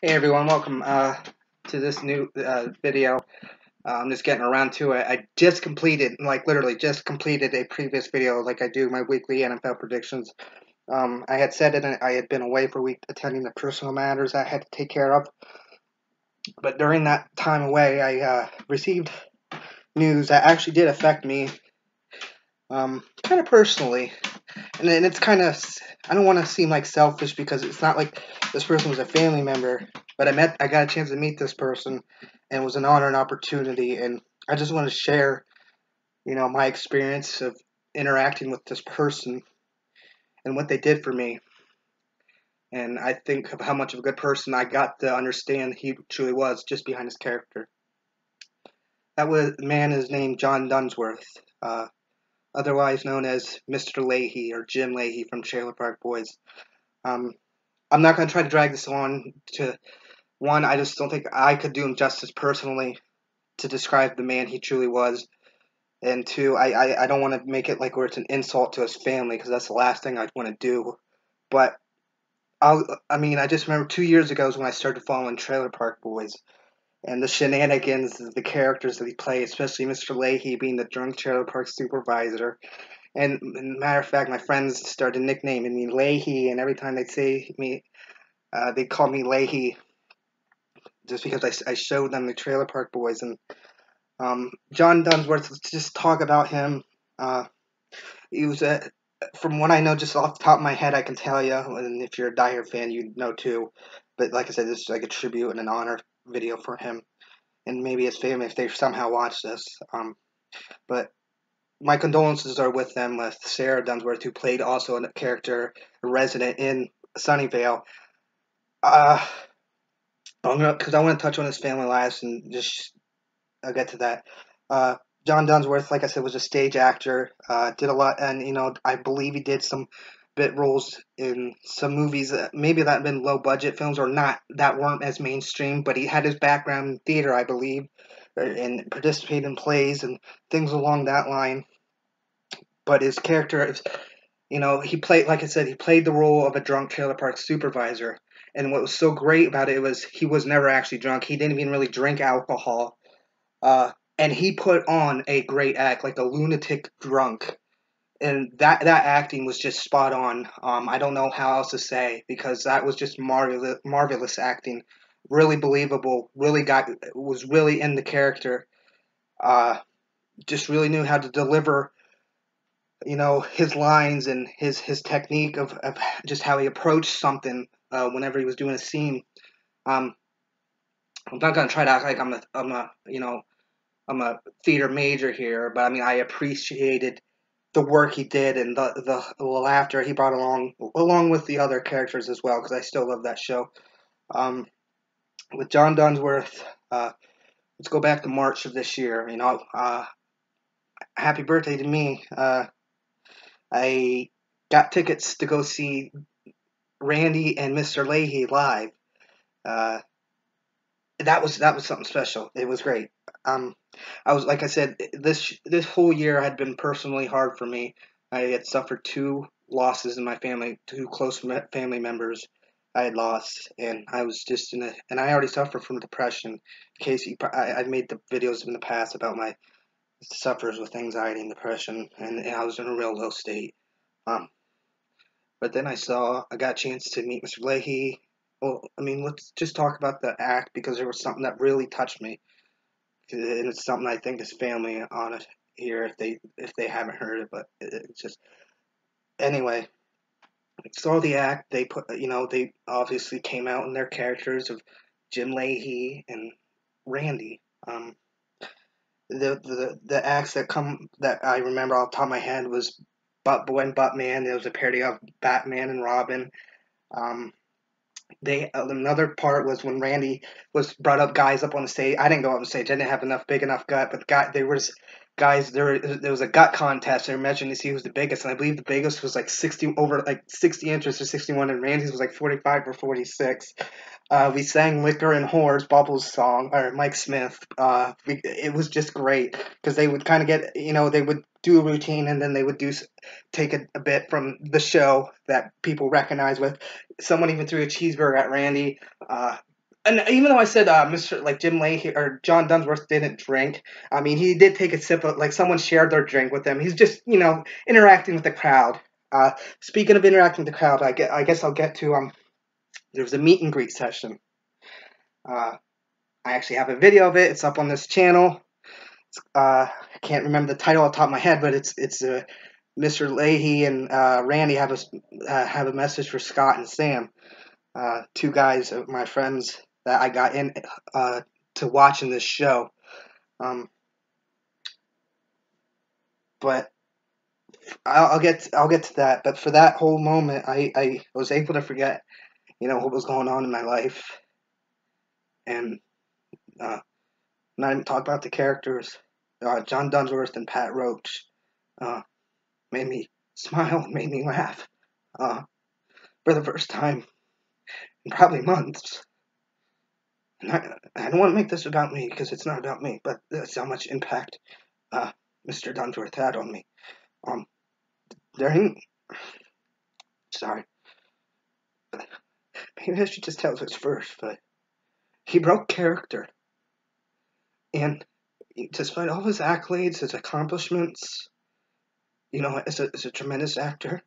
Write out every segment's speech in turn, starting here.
Hey everyone, welcome to this new video. I'm just getting around to it. I just completed, like literally just completed a previous video, like I do my weekly NFL predictions. I had said it, I had been away for a week attending to personal matters I had to take care of. But during that time away, I received news that actually did affect me, kind of personally. And then it's kind of, I don't want to seem like selfish because it's not like this person was a family member, but I got a chance to meet this person, and it was an honor and opportunity, and I just want to share, my experience of interacting with this person and what they did for me. And I think of how much of a good person I got to understand he truly was just behind his character. Man is named John Dunsworth, otherwise known as Mr. Lahey or Jim Lahey from Trailer Park Boys. Um, I'm not going to try to drag this on to one. I just don't think I could do him justice personally to describe the man he truly was. And two, I don't want to make it like where it's an insult to his family because that's the last thing I'd want to do. But I just remember 2 years ago is when I started following Trailer Park Boys and the shenanigans of the characters that he played, especially Mr. Lahey being the drunk trailer park supervisor. And matter of fact, my friends started nicknaming me Lahey, and every time they'd say me, they call me Lahey just because I showed them the Trailer Park Boys. And John Dunsworth, let's just talk about him. He was from what I know, just off the top of my head, I can tell you, and if you're a diehard fan, you know too. But like I said, this is like a tribute and an honor video for him, and maybe his family if they somehow watch this. But my condolences are with them, with Sarah Dunsworth, who played also a character, a resident in Sunnyvale. Uh, because I want to touch on his family lives and just I'll get to that. Uh, John Dunsworth, like I said, was a stage actor. Did a lot, and I believe he did some bit roles in some movies, maybe that have been low budget films or not that weren't as mainstream. But he had his background in theater, I believe, and participated in plays and things along that line. But his character is, he played, like I said, he played the role of a drunk trailer park supervisor. And what was so great about it was he was never actually drunk. He didn't even really drink alcohol. And he put on a great act, like a lunatic drunk, and that acting was just spot on. I don't know how else to say because that was just marvelous acting, really believable. Was really in the character. Uh, just really knew how to deliver, his lines and his technique of just how he approached something whenever he was doing a scene. Um, I'm not gonna try to act like I'm a theater major here, but I mean I appreciated the work he did and the laughter he brought along with the other characters as well because I still love that show. Um, with John Dunsworth, let's go back to March of this year. Happy birthday to me. I got tickets to go see Randy and Mr. Lahey live. Uh, that was something special. It was great. Um, I was like I said, this whole year had been personally hard for me. I had suffered two losses in my family, two close family members I had lost, and I was just and I already suffer from depression. In case I've made the videos in the past about my suffers with anxiety and depression, and I was in a real low state. Um, but then I got a chance to meet Mr. Lahey. Well, I mean, let's just talk about the act because there was something that really touched me, and it's something I think his family on it here if they haven't heard it, but it's just anyway. Saw the act. They obviously came out in their characters of Jim Lahey and Randy. The acts that I remember off the top of my head was Butt Boy and Buttman. There was a parody of Batman and Robin. Um, they Another part was when Randy was brought up guys up on the stage. I didn't go up on stage. I didn't have enough big enough gut, but there was guys there was a gut contest. They were measuring to see who's the biggest, and I believe the biggest was like 60 inches or 61, and Randy's was like 45 or 46. We sang "Liquor and Whores" Bubbles song or Mike Smith. It was just great because they would kind of get they would do a routine and then they would take a bit from the show that people recognize with. Someone even threw a cheeseburger at Randy. And even though I said Mr. like Jim Lahey or John Dunsworth didn't drink, I mean he did take a sip of like someone shared their drink with him. He's just interacting with the crowd. Speaking of interacting with the crowd, I guess I'll get to there was a meet and greet session. I actually have a video of it. It's up on this channel. I can't remember the title off the top of my head, but it's Mr. Lahey and Randy have a message for Scott and Sam, two guys of my friends that I got in to watching this show. But I'll get to that. But for that whole moment, I was able to forget what was going on in my life, and not even talk about the characters. John Dunsworth and Pat Roach made me smile, made me laugh for the first time in probably months. And I don't want to make this about me because it's not about me, but that's how much impact Mr. Dunsworth had on me. During, sorry, maybe I should just tell this first, but he broke character, and despite all his accolades, his accomplishments, as a tremendous actor,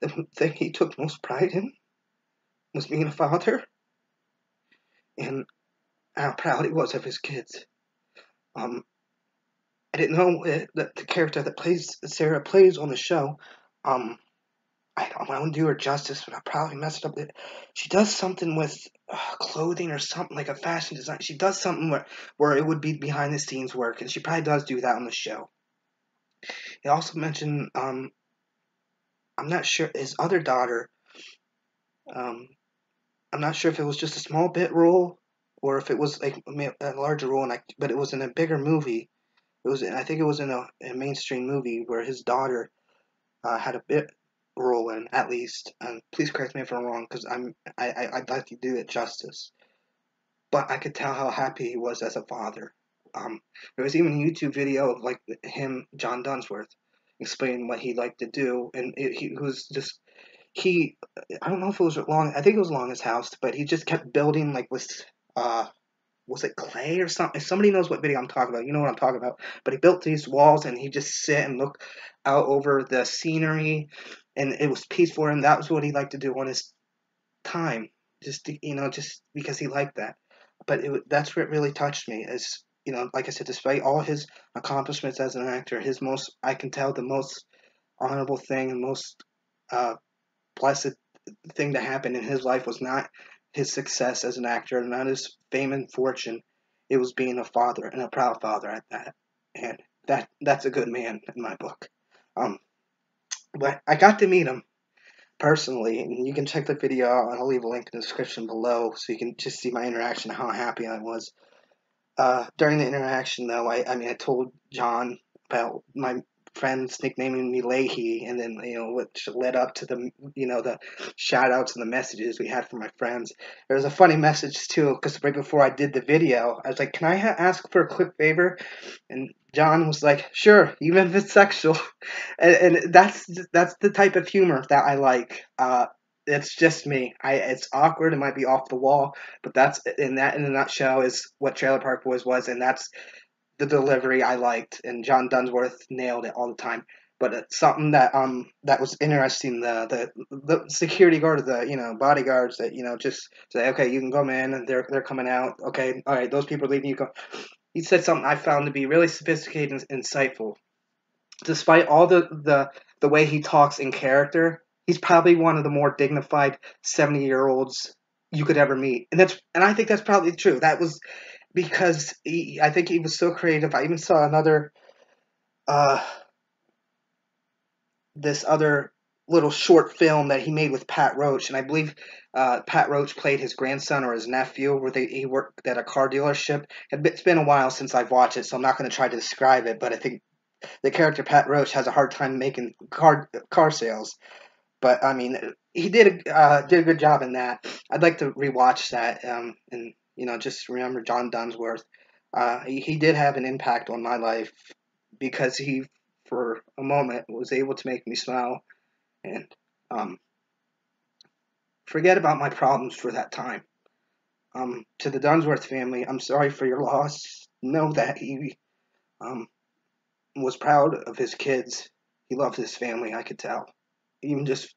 the thing he took most pride in was being a father, and how proud he was of his kids. I didn't know that the character that Sarah plays on the show. I don't want to do her justice, but I probably messed up. She does something with clothing or something like a fashion design. She does something where it would be behind the scenes work, and she probably does do that on the show. He also mentioned I'm not sure his other daughter. I'm not sure if it was just a small bit role or if it was like a larger role, but it was in a bigger movie. I think it was in a mainstream movie where his daughter had a bit role in, at least. And please correct me if I'm wrong, because I'd like to do it justice. But I could tell how happy he was as a father. There was even a YouTube video of like him, John Dunsworth, explaining what he liked to do, and he was just I don't know if it was long. I think it was along his house, but he just kept building like with was it clay or something? If somebody knows what video I'm talking about, you know what I'm talking about. But he built these walls and he just sit and look out over the scenery, and it was peaceful. And that was what he liked to do on his time, just just because he liked that. But that's what really touched me. Is like I said, despite all his accomplishments as an actor, I can tell the most honorable thing and most blessed thing to happen in his life was not his success as an actor, not his fame and fortune. It was being a father, and a proud father at that. And that's a good man in my book. But I got to meet him personally, and you can check the video out. I'll leave a link in the description below so you can just see my interaction, how happy I was. During the interaction, though, I told John about my friends nicknaming me Lahey, and then which led up to the shout outs and the messages we had from my friends. There was a funny message too, because right before I did the video, I was like, "Can I ask for a quick favor?" And John was like, "Sure, even if it's sexual," and that's the type of humor that I like. It's just me. It's awkward. It might be off the wall, but that's in a nutshell is what Trailer Park Boys was, and that's the delivery I liked. And John Dunsworth nailed it all the time. But it's something that was interesting. The security guard, or the bodyguards that just say, okay, you can go, man, and they're coming out. Okay, all right, those people are leaving. You go. He said something I found to be really sophisticated and insightful. Despite all the way he talks in character, he's probably one of the more dignified 70-year-olds you could ever meet, and I think that's probably true. That was because I think he was so creative. I even saw uh, this other little short film that he made with Pat Roach, and I believe Pat Roach played his grandson or his nephew, where he worked at a car dealership. It's been a while since I've watched it, so I'm not going to try to describe it, but I think the character Pat Roach has a hard time making car sales. But I mean, he did a good job in that. I'd like to rewatch that and just remember John Dunsworth. He did have an impact on my life because he, for a moment, was able to make me smile and forget about my problems for that time. To the Dunsworth family, I'm sorry for your loss. Know that he um, was proud of his kids. He loved his family, I could tell. Even just,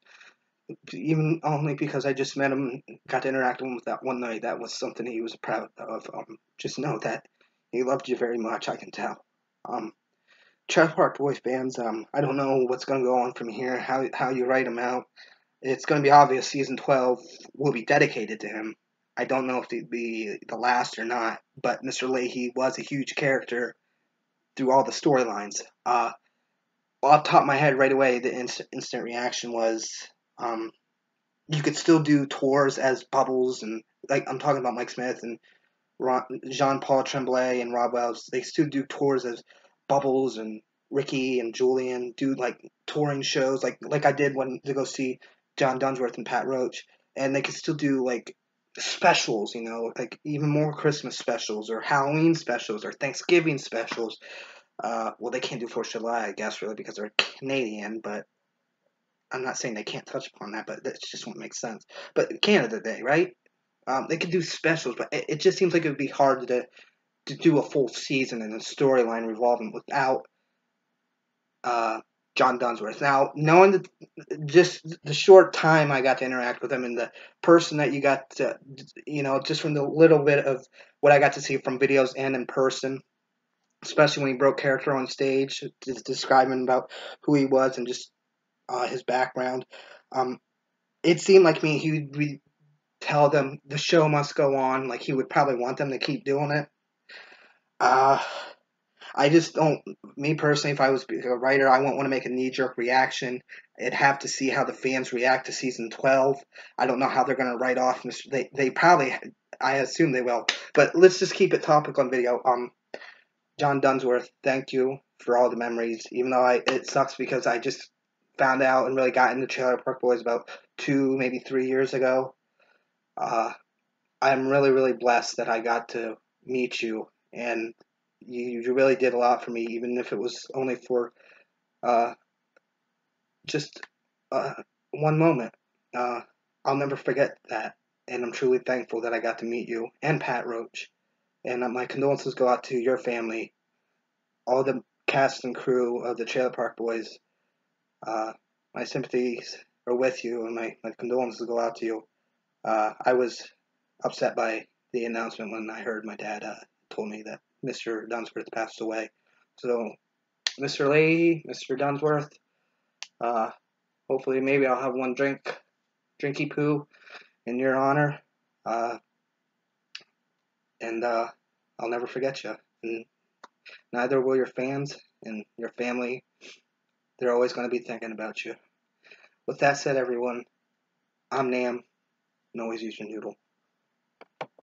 even only because I just met him, got to interact with him that one night. That was something he was proud of. Just know that he loved you very much. I can tell. Um, Trailer Park Boys fans. I don't know what's going to go on from here. How you write him out. It's going to be obvious. Season 12 will be dedicated to him. I don't know if it'd be the last or not, but Mr. Lahey was a huge character through all the storylines. Off the top of my head, right away, the instant reaction was, um, you could still do tours as Bubbles, and like I'm talking about Mike Smith and Jean Paul Tremblay and Rob Wells. They still do tours as Bubbles and Ricky and Julian. Do like touring shows, like I did when to go see John Dunsworth and Pat Roach, and they could still do like specials, like even more Christmas specials or Halloween specials or Thanksgiving specials. Well, they can't do 4th of July, I guess, really, because they're Canadian, but I'm not saying they can't touch upon that, but that's just what makes sense. But Canada Day, right? They could do specials, but it just seems like it would be hard to do a full season and a storyline revolving without uh, John Dunsworth. Now, knowing just the short time I got to interact with him and the person that you got to, just from the little bit of what I got to see from videos and in person, especially when he broke character on stage, just describing about who he was and just his background. Um, it seemed like me he would tell them the show must go on. Like he would probably want them to keep doing it. Uh, I just don't. Me personally, if I was a writer, I wouldn't want to make a knee-jerk reaction. I'd have to see how the fans react to season 12. I don't know how they're going to write off. They probably. I assume they will. But let's just keep it topic on video. John Dunsworth, thank you for all the memories. Even though it sucks because I just found out and really got into Trailer Park Boys about 2, maybe 3 years ago. Uh, I'm really, really blessed that I got to meet you, and you really did a lot for me, even if it was only for uh, just uh, one moment. Uh, I'll never forget that, and I'm truly thankful that I got to meet you and Pat Roach. And my condolences go out to your family, all the cast and crew of the Trailer Park Boys. Uh, my sympathies are with you, and my condolences go out to you. I was upset by the announcement when I heard my dad told me that Mr. Dunsworth passed away. So, Mr. Lahey, Mr. Dunsworth, uh, hopefully maybe I'll have one drinky poo in your honor, uh, and I'll never forget you. And neither will your fans and your family. They're always going to be thinking about you. With that said, everyone, I'm Nam, and always use your noodle.